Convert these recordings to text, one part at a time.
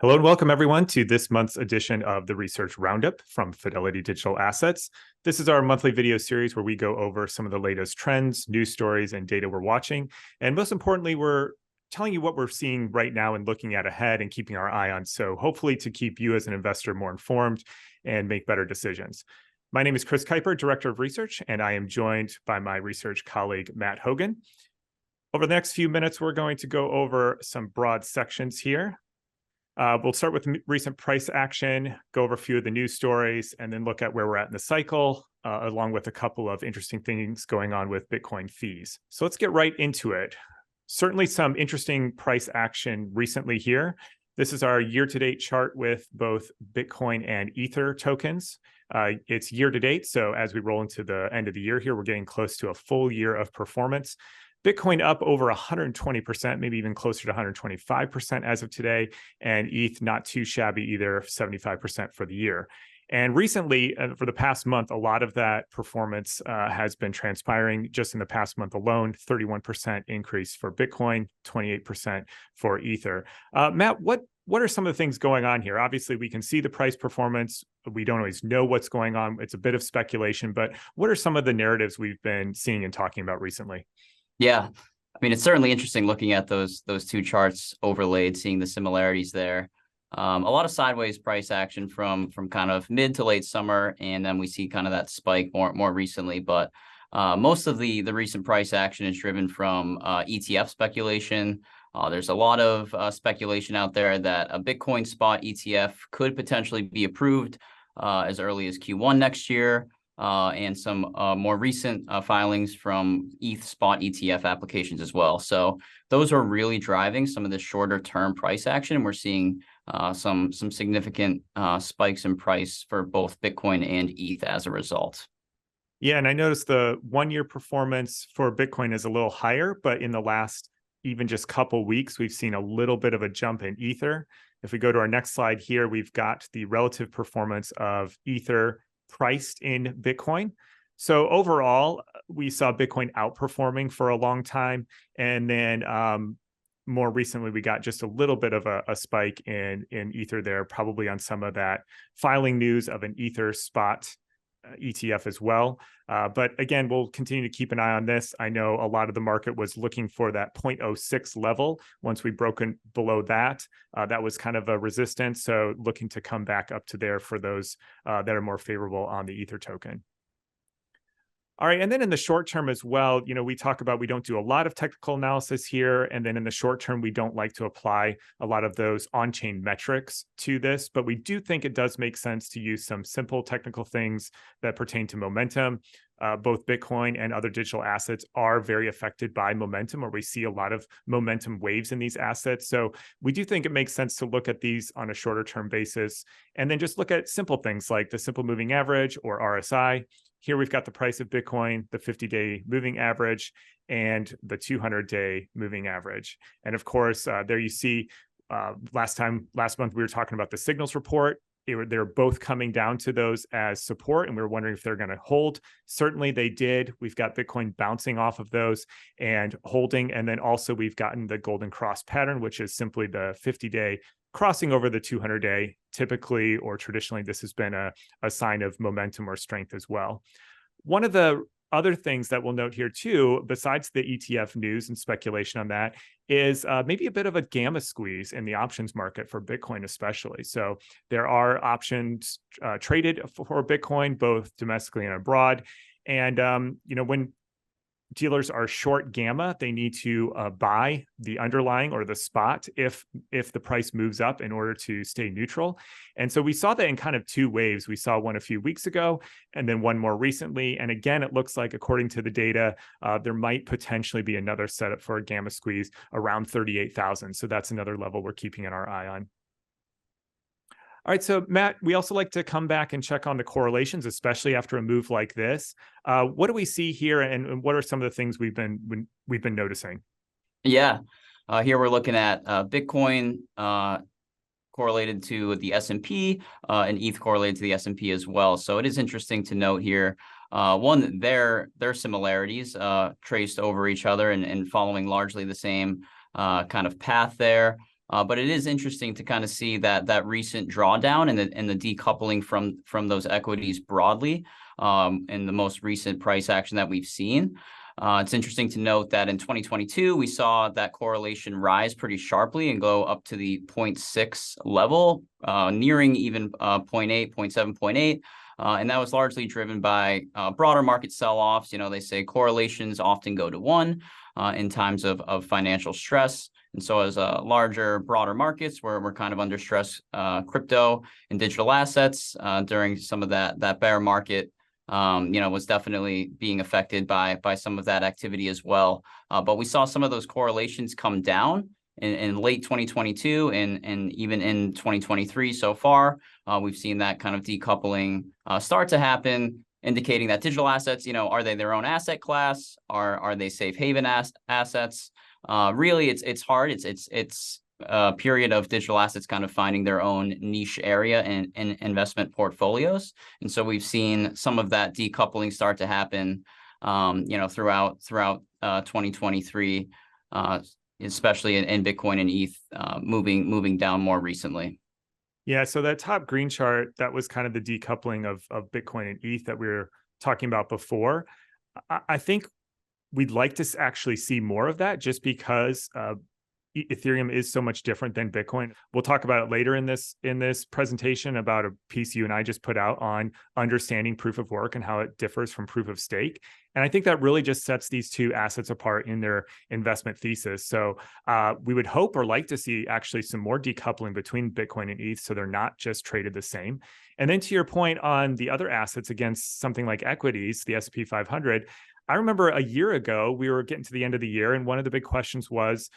Hello and welcome everyone to this month's edition of the Research Roundup from Fidelity Digital Assets. This is our monthly video series where we go over some of the latest trends, news stories, and data we're watching. And most importantly, we're telling you what we're seeing right now and looking at ahead and keeping our eye on. So hopefully to keep you as an investor more informed and make better decisions. My name is Chris Kuiper, Director of Research, and I am joined by my research colleague, Matt Hogan. Over the next few minutes, we're going to go over some broad sections here. We'll start with recent price action, go over a few of the news stories, and then look at where we're at in the cycle, along with a couple of interesting things going on with Bitcoin fees. So let's get right into it. Certainly some interesting price action recently here. This is our year-to-date chart with both Bitcoin and Ether tokens. It's year-to-date, so as we roll into the end of the year here, we're getting close to a full year of performance. Bitcoin up over 120%, maybe even closer to 125% as of today, and ETH not too shabby either, 75% for the year. And recently, for the past month, a lot of that performance has been transpiring just in the past month alone, 31% increase for Bitcoin, 28% for Ether. Matt, what are some of the things going on here? Obviously, we can see the price performance. We don't always know what's going on. It's a bit of speculation, but what are some of the narratives we've been seeing and talking about recently? Yeah, I mean, it's certainly interesting looking at those two charts overlaid, seeing the similarities there. A lot of sideways price action from kind of mid to late summer, and then we see kind of that spike more recently. But most of the recent price action is driven from ETF speculation. There's a lot of speculation out there that a Bitcoin spot ETF could potentially be approved as early as Q1 next year. And some more recent filings from ETH spot ETF applications as well. So those are really driving some of the shorter term price action. And we're seeing some significant spikes in price for both Bitcoin and ETH as a result. Yeah, and I noticed the 1 year performance for Bitcoin is a little higher, but in the last even just couple weeks, we've seen a little bit of a jump in Ether. If we go to our next slide here, we've got the relative performance of Ether priced in Bitcoin. So overall, we saw Bitcoin outperforming for a long time. And then more recently, we got just a little bit of a spike in Ether there, probably on some of that filing news of an Ether spot ETF as well. But again, we'll continue to keep an eye on this. I know a lot of the market was looking for that 0.06 level. Once we broke below that, that was kind of a resistance. So looking to come back up to there for those that are more favorable on the Ether token. All right, and then in the short term as well, we talk about we don't do a lot of technical analysis here. And then in the short term, we don't like to apply a lot of those on-chain metrics to this, but we do think it does make sense to use some simple technical things that pertain to momentum. Both Bitcoin and other digital assets are very affected by momentum, or we see a lot of momentum waves in these assets. So we do think it makes sense to look at these on a shorter term basis, and then just look at simple things like the simple moving average or RSI. Here we've got the price of Bitcoin, the 50-day moving average, and the 200-day moving average. And of course, there you see last month we were talking about the signals report. They're both coming down to those as support, and we were wondering if they're going to hold. Certainly they did. We've got Bitcoin bouncing off of those and holding. And then also we've gotten the golden cross pattern, which is simply the 50-day crossing over the 200-day. Typically or traditionally, this has been a sign of momentum or strength as well. One of the other things that we'll note here too, besides the ETF news and speculation on that, is maybe a bit of a gamma squeeze in the options market for Bitcoin especially. So there are options traded for Bitcoin, both domestically and abroad. And, when dealers are short gamma, they need to buy the underlying or the spot if the price moves up in order to stay neutral. And so we saw that in kind of two waves. We saw one a few weeks ago and then one more recently. And again, it looks like, according to the data, there might potentially be another setup for a gamma squeeze around 38,000. So that's another level we're keeping our eye on. All right, so Matt, we also like to come back and check on the correlations, especially after a move like this. What do we see here, and what are some of the things we've been noticing? Yeah, here we're looking at Bitcoin correlated to the S&P and ETH correlated to the S&P as well. So it is interesting to note here, one, their similarities traced over each other and following largely the same kind of path there. But it is interesting to kind of see that recent drawdown and the decoupling from those equities broadly in the most recent price action that we've seen. It's interesting to note that in 2022, we saw that correlation rise pretty sharply and go up to the 0.6 level, nearing even 0.8, 0.7, 0.8. And that was largely driven by broader market sell-offs. They say correlations often go to 1 in times of financial stress. And so as larger, broader markets we're kind of under stress, crypto and digital assets during some of that bear market, was definitely being affected by some of that activity as well. But we saw some of those correlations come down in late 2022 and even in 2023 so far. We've seen that kind of decoupling start to happen, indicating that digital assets, are they their own asset class? Are they safe haven assets? Really, it's hard. It's a period of digital assets kind of finding their own niche area in investment portfolios. And so we've seen some of that decoupling start to happen, throughout 2023, especially in Bitcoin and ETH, moving down more recently. Yeah, so that top green chart, that was kind of the decoupling of Bitcoin and ETH that we were talking about before. I think we'd like to actually see more of that, just because Ethereum is so much different than Bitcoin. We'll talk about it later in this presentation about a piece you and I just put out on understanding proof of work and how it differs from proof of stake. And I think that really just sets these two assets apart in their investment thesis. So we would hope or like to see actually some more decoupling between Bitcoin and ETH, so they're not just traded the same. And then to your point on the other assets against something like equities, the S&P 500, I remember a year ago, we were getting to the end of the year, and one of the big questions was,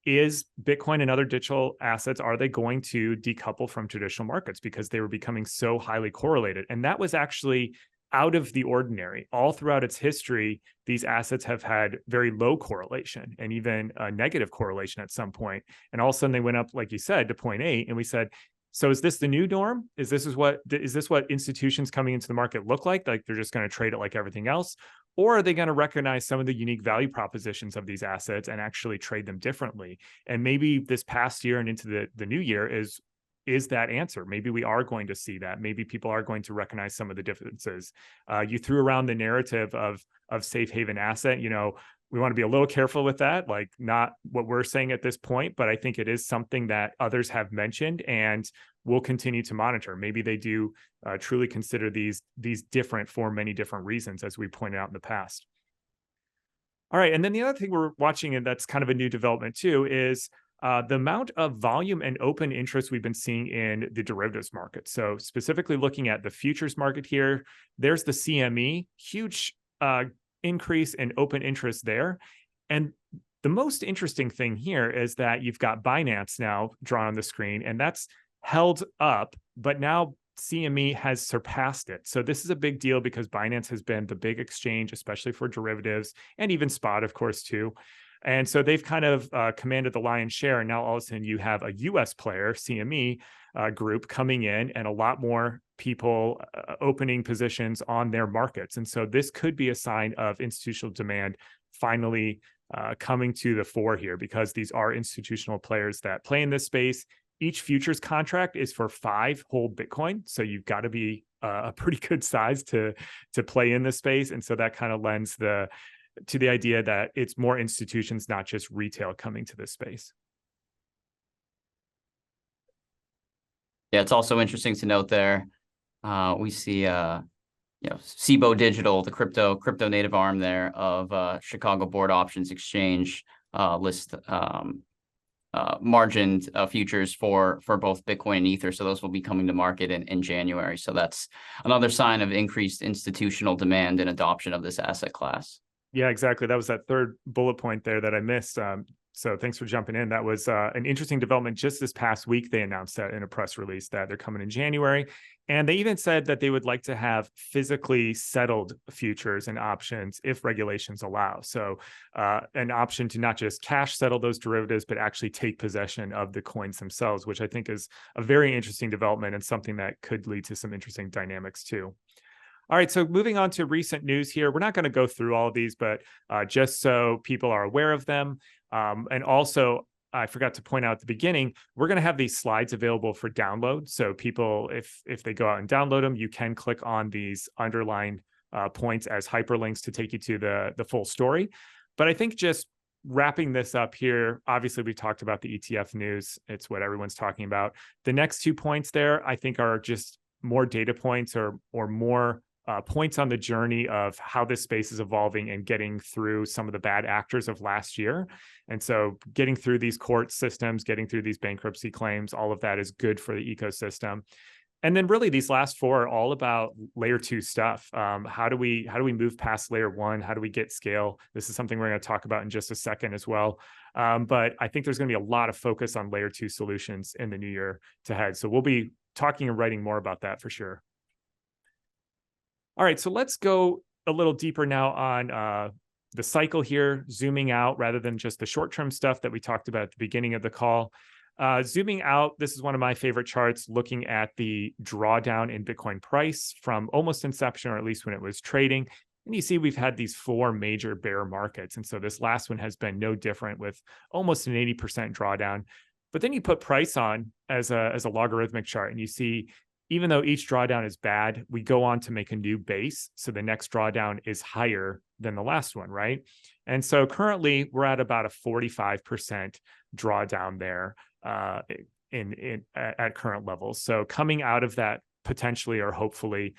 is Bitcoin and other digital assets, are they going to decouple from traditional markets because they were becoming so highly correlated? And that was actually out of the ordinary. All throughout its history, these assets have had very low correlation and even a negative correlation at some point. And all of a sudden they went up, like you said, to 0.8. And we said, so is this the new norm? Is this what institutions coming into the market look like? Like they're just going to trade it like everything else? Or are they going to recognize some of the unique value propositions of these assets and actually trade them differently? And maybe this past year and into the new year is that answer. Maybe we are going to see that. Maybe people are going to recognize some of the differences. You threw around the narrative of safe haven asset. We want to be a little careful with that, like not what we're saying at this point, but I think it is something that others have mentioned and we'll continue to monitor. Maybe they do truly consider these different for many different reasons, as we pointed out in the past. All right, and then the other thing we're watching, and that's kind of a new development too, is the amount of volume and open interest we've been seeing in the derivatives market. So specifically looking at the futures market here, there's the CME, huge increase in open interest there. And the most interesting thing here is that you've got Binance now drawn on the screen, and that's held up, but now CME has surpassed it. So this is a big deal because Binance has been the big exchange, especially for derivatives and even spot, of course, too. And so they've kind of commanded the lion's share. And now all of a sudden you have a US player, CME group, coming in and a lot more people opening positions on their markets. And so this could be a sign of institutional demand finally coming to the fore here, because these are institutional players that play in this space. Each futures contract is for 5 whole Bitcoin. So you've got to be a pretty good size to play in this space. And so that kind of lends to the idea that it's more institutions, not just retail, coming to this space. Yeah, it's also interesting to note there. We see, Cboe Digital, the crypto native arm there of Chicago Board Options Exchange, list margined futures for both Bitcoin and Ether. So those will be coming to market in January. So that's another sign of increased institutional demand and adoption of this asset class. Yeah, exactly. That was that third bullet point there that I missed. So thanks for jumping in. That was an interesting development. Just this past week, they announced that in a press release that they're coming in January. And they even said that they would like to have physically settled futures and options if regulations allow. So an option to not just cash settle those derivatives, but actually take possession of the coins themselves, which I think is a very interesting development and something that could lead to some interesting dynamics too. All right, so moving on to recent news here. We're not going to go through all of these, but just so people are aware of them. And also, I forgot to point out at the beginning, we're going to have these slides available for download. So people, if they go out and download them, you can click on these underlined points as hyperlinks to take you to the full story. But I think just wrapping this up here, obviously we talked about the ETF news. It's what everyone's talking about. The next 2 points there, I think, are just more data points or more points on the journey of how this space is evolving and getting through some of the bad actors of last year. And so getting through these court systems, getting through these bankruptcy claims, all of that is good for the ecosystem. And then really these last 4 are all about layer 2 stuff. How do we move past layer 1? How do we get scale? This is something we're going to talk about in just a second as well. But I think there's going to be a lot of focus on layer 2 solutions in the new year to head. So we'll be talking and writing more about that for sure. All right, so let's go a little deeper now on the cycle here, zooming out rather than just the short-term stuff that we talked about at the beginning of the call. Zooming out, this is one of my favorite charts, looking at the drawdown in Bitcoin price from almost inception, or at least when it was trading. And you see we've had these 4 major bear markets. And so this last one has been no different with almost an 80% drawdown. But then you put price on as a logarithmic chart, and you see, even though each drawdown is bad, we go on to make a new base. So the next drawdown is higher than the last one, right? And so currently we're at about a 45% drawdown there at current levels. So coming out of that potentially or hopefully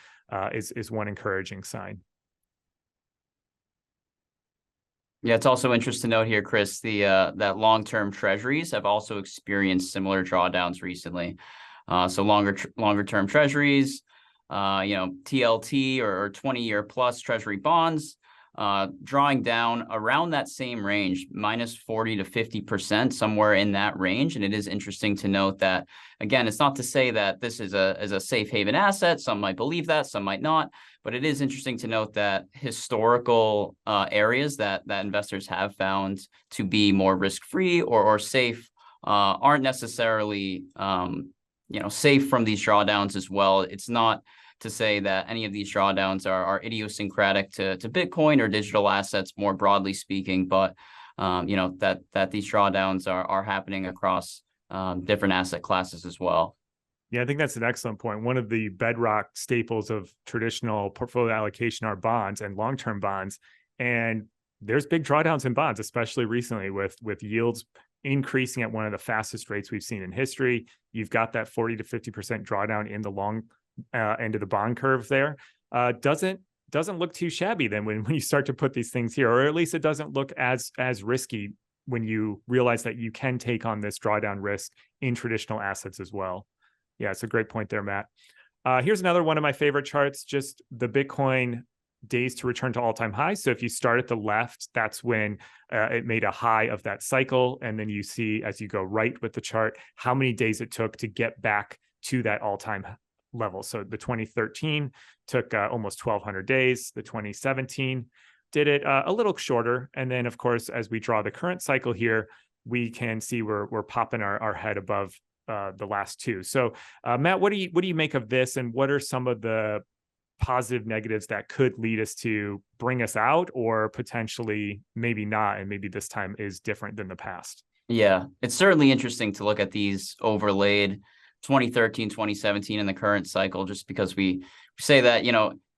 is one encouraging sign. Yeah, it's also interesting to note here, Chris, that long-term treasuries have also experienced similar drawdowns recently. So longer-term treasuries, TLT or 20-year plus treasury bonds, drawing down around that same range, minus 40 to 50%, somewhere in that range. And it is interesting to note that, again, it's not to say that this is a safe haven asset. Some might believe that, some might not. But it is interesting to note that historical areas that investors have found to be more risk-free or safe aren't necessarily safe from these drawdowns as well. It's not to say that any of these drawdowns are idiosyncratic to Bitcoin or digital assets more broadly speaking, but that these drawdowns are happening across different asset classes as well. Yeah, I think that's an excellent point. One of the bedrock staples of traditional portfolio allocation are bonds and long-term bonds. And there's big drawdowns in bonds, especially recently with yields increasing at one of the fastest rates we've seen in history. You've got that 40 to 50% drawdown in the long end of the bond curve there. Doesn't look too shabby then when you start to put these things here, or at least it doesn't look as risky when you realize that you can take on this drawdown risk in traditional assets as well. Yeah, it's a great point there, Matt. Here's another one of my favorite charts, just the Bitcoin days to return to all-time highs. So if you start at the left, that's when it made a high of that cycle. And then you see, as you go right with the chart, how many days it took to get back to that all-time level. So the 2013 took almost 1,200 days. The 2017 did it a little shorter. And then, of course, as we draw the current cycle here, we can see we're popping our head above the last 2. So Matt, what do you make of this, and what are some of the positive negatives that could lead us to bring us out, or potentially maybe not, and maybe this time is different than the past? Yeah, it's certainly interesting to look at these overlaid 2013, 2017 in the current cycle, just because we say that,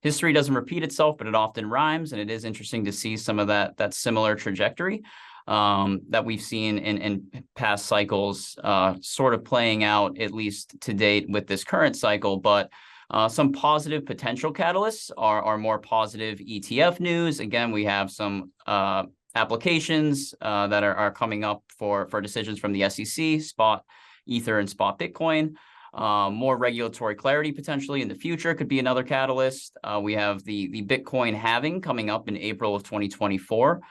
history doesn't repeat itself, but it often rhymes. And it is interesting to see some of that similar trajectory that we've seen in past cycles sort of playing out, at least to date with this current cycle. But some positive potential catalysts are more positive ETF news. Again, we have some applications that are coming up for decisions from the SEC, spot Ether and spot Bitcoin. More regulatory clarity potentially in the future could be another catalyst. We have the Bitcoin halving coming up in April of 2024.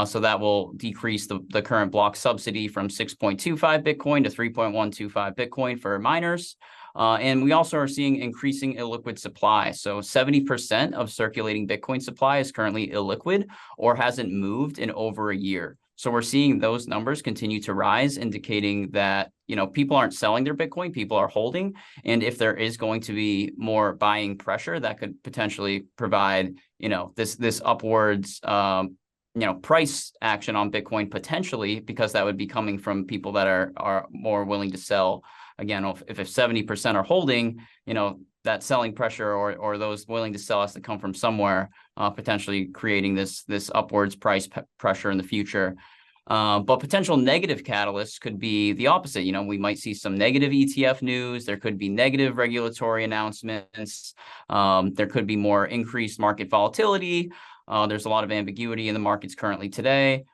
So that will decrease the current block subsidy from 6.25 Bitcoin to 3.125 Bitcoin for miners. And we also are seeing increasing illiquid supply. So 70% of circulating Bitcoin supply is currently illiquid or hasn't moved in over a year. So we're seeing those numbers continue to rise, indicating that, people aren't selling their Bitcoin, people are holding. And if there is going to be more buying pressure, that could potentially provide, this upwards price action on Bitcoin potentially, because that would be coming from people that are more willing to sell. Again, if 70% are holding, that selling pressure or those willing to sell has to come from somewhere, potentially creating this upwards price pressure in the future. But potential negative catalysts could be the opposite. We might see some negative ETF news. There could be negative regulatory announcements. There could be more increased market volatility. There's a lot of ambiguity in the markets currently today.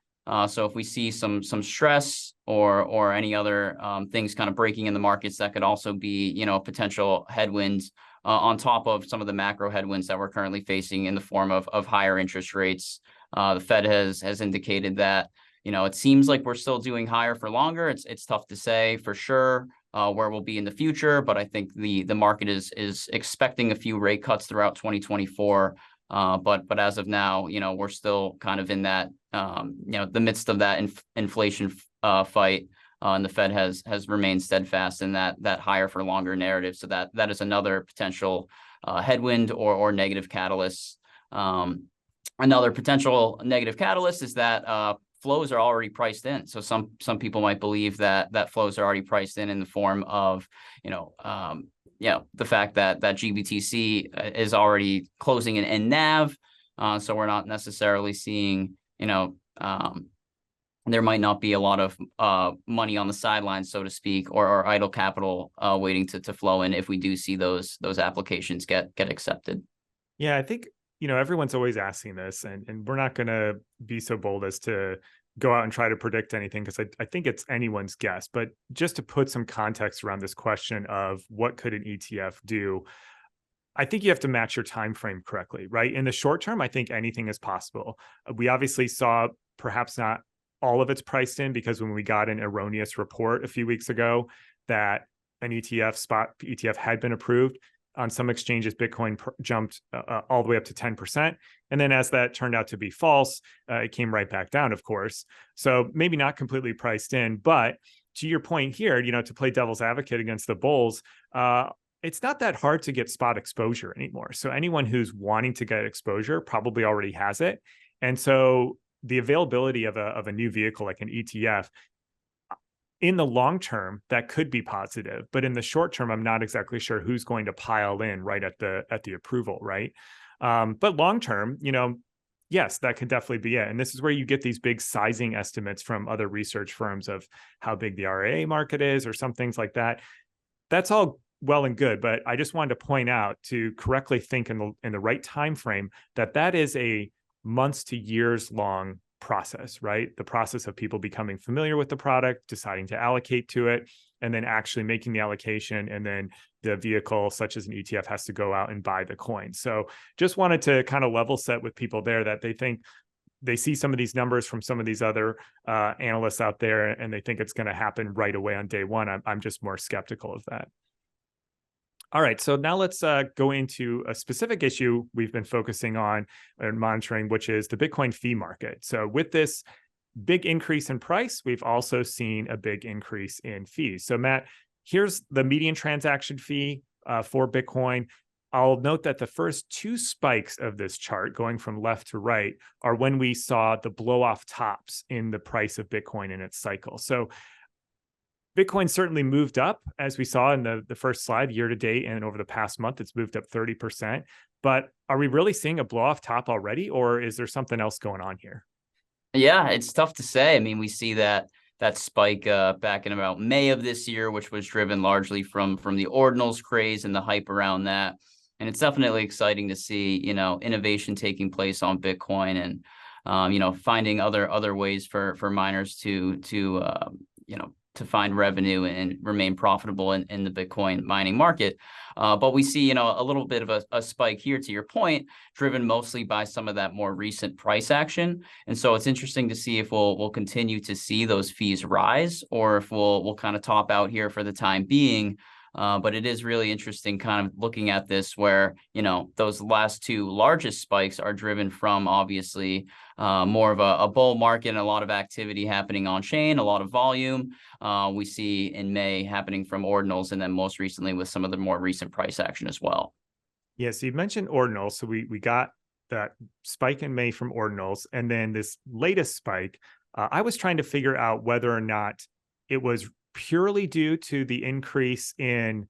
So if we see some stress or any other things kind of breaking in the markets, that could also be, potential headwinds on top of some of the macro headwinds that we're currently facing in the form of higher interest rates. The Fed has indicated that, it seems like we're still doing higher for longer. It's tough to say for sure where we'll be in the future, but I think the market is expecting a few rate cuts throughout 2024. But as of now, we're still kind of in that, the midst of that inflation fight, and the Fed has remained steadfast in that higher for longer narrative. So that is another potential headwind or negative catalyst. Another potential negative catalyst is that flows are already priced in. So some people might believe that flows are already priced in the form of, the fact that GBTC is already closing in NAV. So we're not necessarily seeing, there might not be a lot of money on the sidelines, so to speak, or idle capital waiting to flow in if we do see those applications get accepted. Yeah, I think, everyone's always asking this, and we're not going to be so bold as to go out and try to predict anything, because I think it's anyone's guess. But just to put some context around this question of what could an ETF do, I think you have to match your time frame correctly, right? In the short term, I think anything is possible. We obviously saw perhaps not all of it's priced in, because when we got an erroneous report a few weeks ago that an spot ETF had been approved, on some exchanges, Bitcoin jumped all the way up to 10%. And then as that turned out to be false, it came right back down, of course. So maybe not completely priced in, but to your point here, to play devil's advocate against the bulls, it's not that hard to get spot exposure anymore. So anyone who's wanting to get exposure probably already has it. And so the availability of a new vehicle like an ETF, in the long term, that could be positive, but in the short term, I'm not exactly sure who's going to pile in right at the approval, right? But long term, yes, that could definitely be it. And this is where you get these big sizing estimates from other research firms of how big the RIA market is, or some things like that. That's all well and good, but I just wanted to point out, to correctly think in the right time frame, that is a months to years long process, right? The process of people becoming familiar with the product, deciding to allocate to it, and then actually making the allocation, and then the vehicle, such as an ETF, has to go out and buy the coin. So just wanted to kind of level set with people there, that they think they see some of these numbers from some of these other analysts out there, and they think it's going to happen right away on day one. I'm just more skeptical of that. All right, so now let's go into a specific issue we've been focusing on and monitoring, which is the Bitcoin fee market. So with this big increase in price, we've also seen a big increase in fees. So Matt, here's the median transaction fee for Bitcoin. I'll note that the first two spikes of this chart, going from left to right, are when we saw the blow off tops in the price of Bitcoin in its cycle. So Bitcoin certainly moved up, as we saw in the first slide, year to date, and over the past month, it's moved up 30%. But are we really seeing a blow off top already, or is there something else going on here? Yeah, it's tough to say. I mean, we see that spike back in about May of this year, which was driven largely from the ordinals craze and the hype around that. And it's definitely exciting to see, innovation taking place on Bitcoin, and finding other ways for miners to find revenue and remain profitable in the Bitcoin mining market. But we see, a little bit of a spike here, to your point, driven mostly by some of that more recent price action. And so it's interesting to see if we'll continue to see those fees rise, or if we'll kind of top out here for the time being. But it is really interesting kind of looking at this, where, those last two largest spikes are driven from, obviously, more of a bull market and a lot of activity happening on chain, a lot of volume. We see in May happening from ordinals, and then most recently with some of the more recent price action as well. Yeah, so you mentioned ordinals. So we got that spike in May from ordinals, and then this latest spike, I was trying to figure out whether or not it was purely due to the increase in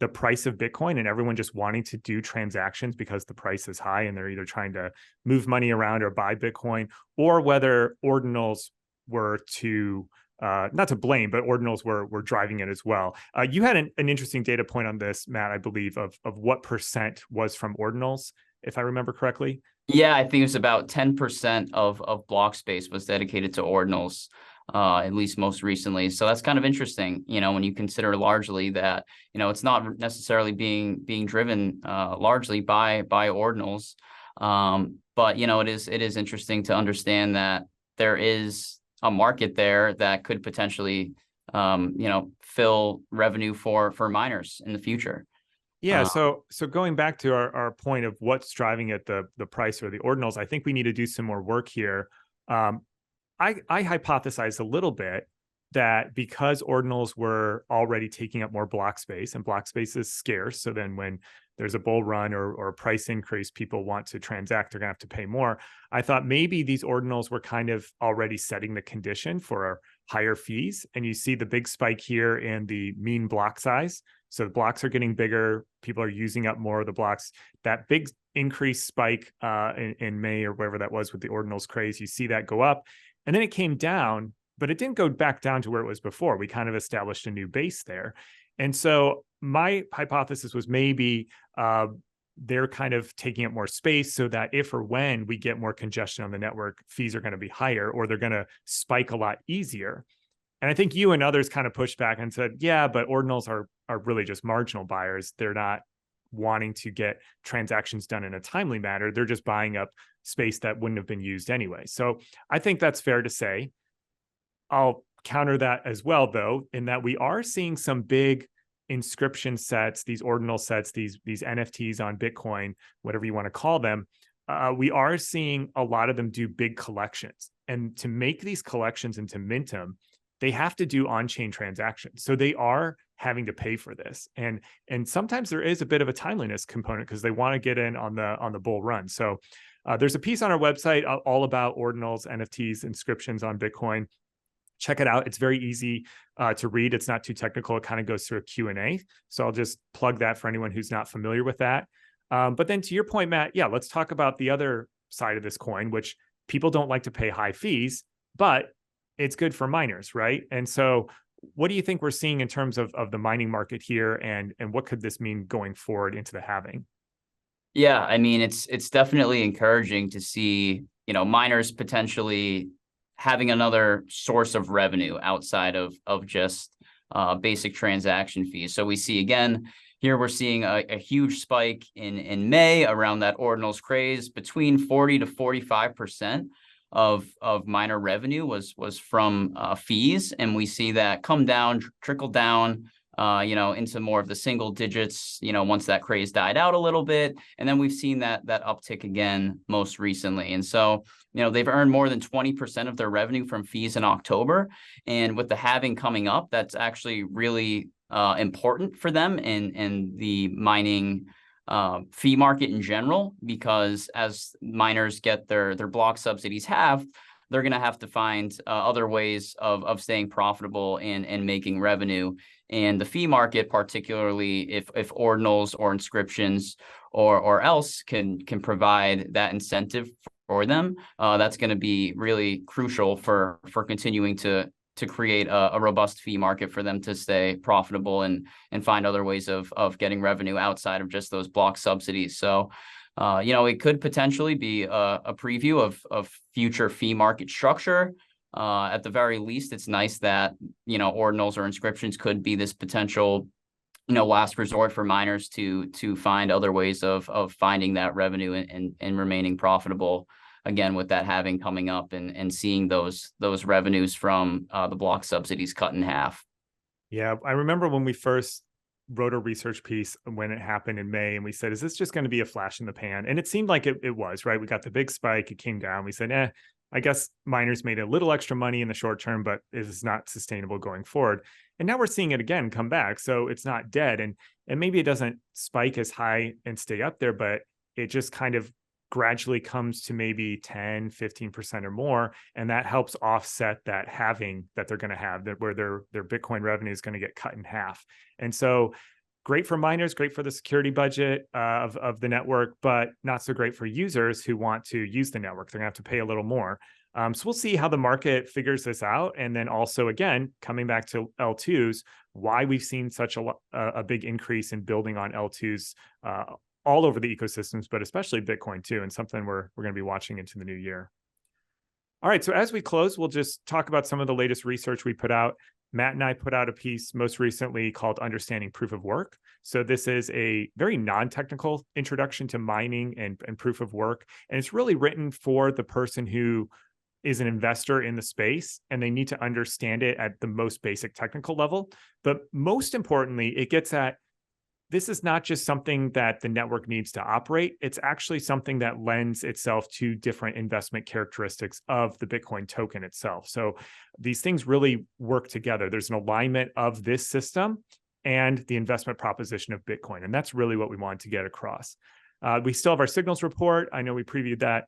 the price of Bitcoin and everyone just wanting to do transactions because the price is high and they're either trying to move money around or buy Bitcoin, or whether ordinals were to not to blame, but ordinals were driving it as well. You had an interesting data point on this, Matt, I believe, of what percent was from ordinals, if I remember correctly. Yeah, I think it was about 10% of block space was dedicated to ordinals, at least most recently. So that's kind of interesting, when you consider largely that, it's not necessarily being driven largely by ordinals. But, it is interesting to understand that there is a market there that could potentially, fill revenue for miners in the future. Yeah, so going back to our point of what's driving it, the price or the ordinals, I think we need to do some more work here. I hypothesized a little bit that because ordinals were already taking up more block space, and block space is scarce, so then when there's a bull run or a price increase, people want to transact, they're gonna have to pay more. I thought maybe these ordinals were kind of already setting the condition for higher fees, and you see the big spike here in the mean block size. So the blocks are getting bigger. People are using up more of the blocks. That big increased spike in May or wherever that was with the ordinals craze, you see that go up. And then it came down, but it didn't go back down to where it was before. We kind of established a new base there. And so my hypothesis was maybe they're kind of taking up more space so that if or when we get more congestion on the network, fees are going to be higher or they're going to spike a lot easier. And I think you and others kind of pushed back and said, yeah, but ordinals are really just marginal buyers. They're not wanting to get transactions done in a timely manner. They're just buying up space that wouldn't have been used anyway. So I think that's fair to say. I'll counter that as well, though, in that we are seeing some big inscription sets, these ordinal sets, these NFTs on Bitcoin, whatever you want to call them. We are seeing a lot of them do big collections. And to make these collections and to mint them, they have to do on-chain transactions. So they are having to pay for this. And sometimes there is a bit of a timeliness component because they want to get in on the bull run. So there's a piece on our website all about ordinals, NFTs, inscriptions on Bitcoin. Check it out. It's very easy to read. It's not too technical. It kind of goes through a Q&A. So I'll just plug that for anyone who's not familiar with that. But then to your point, Matt, yeah, let's talk about the other side of this coin, which people don't like to pay high fees, but it's good for miners, right? And so what do you think we're seeing in terms of the mining market here, and what could this mean going forward into the halving? Yeah, I mean, it's definitely encouraging to see, miners potentially having another source of revenue outside of just basic transaction fees. So we see again, here we're seeing a huge spike in May around that ordinals craze. Between 40 to 45% of miner revenue was from fees, and we see that come down, trickle down, into more of the single digits, once that craze died out a little bit, and then we've seen that uptick again most recently. And so, they've earned more than 20% of their revenue from fees in October, and with the halving coming up, that's actually really important for them in the mining fee market in general, because as miners get their block subsidies halved, they're going to have to find other ways of staying profitable and making revenue. And the fee market, particularly if ordinals or inscriptions or else can provide that incentive for them, that's going to be really crucial for continuing to create a robust fee market for them to stay profitable and find other ways of getting revenue outside of just those block subsidies. So, it could potentially be a preview of future fee market structure. At the very least, it's nice that, ordinals or inscriptions could be this potential, last resort for miners to find other ways of finding that revenue and remaining profitable. Again, with that halving coming up and seeing those revenues from the block subsidies cut in half. Yeah, I remember when we first wrote a research piece when it happened in May, and we said, is this just going to be a flash in the pan? And it seemed like it was, right? We got the big spike, it came down. We said, I guess miners made a little extra money in the short term, but it is not sustainable going forward. And now we're seeing it again come back. So it's not dead. And maybe it doesn't spike as high and stay up there, but it just kind of gradually comes to maybe 10, 15% or more. And that helps offset that halving that they're going to have, that where their Bitcoin revenue is going to get cut in half. And so great for miners, great for the security budget of the network, but not so great for users who want to use the network. They're going to have to pay a little more. So we'll see how the market figures this out. And then also, again, coming back to L2s, why we've seen such a big increase in building on L2s all over the ecosystems, but especially Bitcoin too, and something we're going to be watching into the new year. All right, so as we close, we'll just talk about some of the latest research we put out. Matt and I put out a piece most recently called Understanding Proof of Work. So this is a very non-technical introduction to mining and proof of work. And it's really written for the person who is an investor in the space, and they need to understand it at the most basic technical level. But most importantly, it gets at, this is not just something that the network needs to operate. It's actually something that lends itself to different investment characteristics of the Bitcoin token itself. So these things really work together. There's an alignment of this system and the investment proposition of Bitcoin. And that's really what we wanted to get across. We still have our signals report. I know we previewed that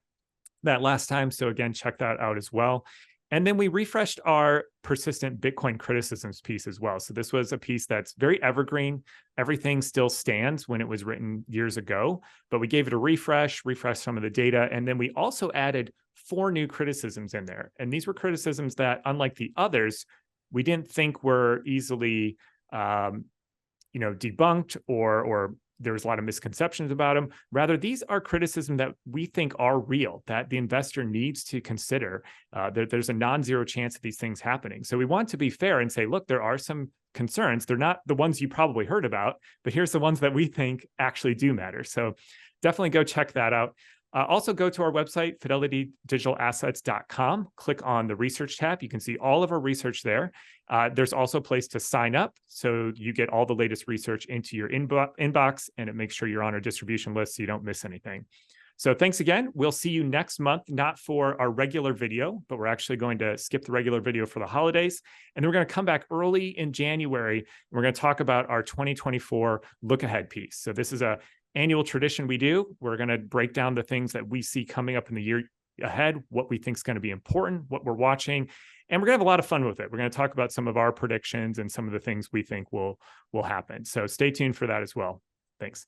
last time. So again, check that out as well. And then we refreshed our persistent Bitcoin criticisms piece as well. So this was a piece that's very evergreen. Everything still stands when it was written years ago, but we gave it a refreshed some of the data. And then we also added 4 new criticisms in there. And these were criticisms that, unlike the others, we didn't think were easily, debunked or there was a lot of misconceptions about them. Rather, these are criticisms that we think are real, that the investor needs to consider. There's a non-zero chance of these things happening. So we want to be fair and say, look, there are some concerns. They're not the ones you probably heard about, but here's the ones that we think actually do matter. So definitely go check that out. Also go to our website, fidelitydigitalassets.com, click on the research tab. You can see all of our research there. There's also a place to sign up, so you get all the latest research into your inbox, and it makes sure you're on our distribution list so you don't miss anything. So thanks again. We'll see you next month, not for our regular video, but we're actually going to skip the regular video for the holidays. And then we're going to come back early in January. And we're going to talk about our 2024 look ahead piece. So this is a annual tradition we do. We're going to break down the things that we see coming up in the year ahead, what we think is going to be important, what we're watching, and we're going to have a lot of fun with it. We're going to talk about some of our predictions and some of the things we think will happen. So stay tuned for that as well. Thanks.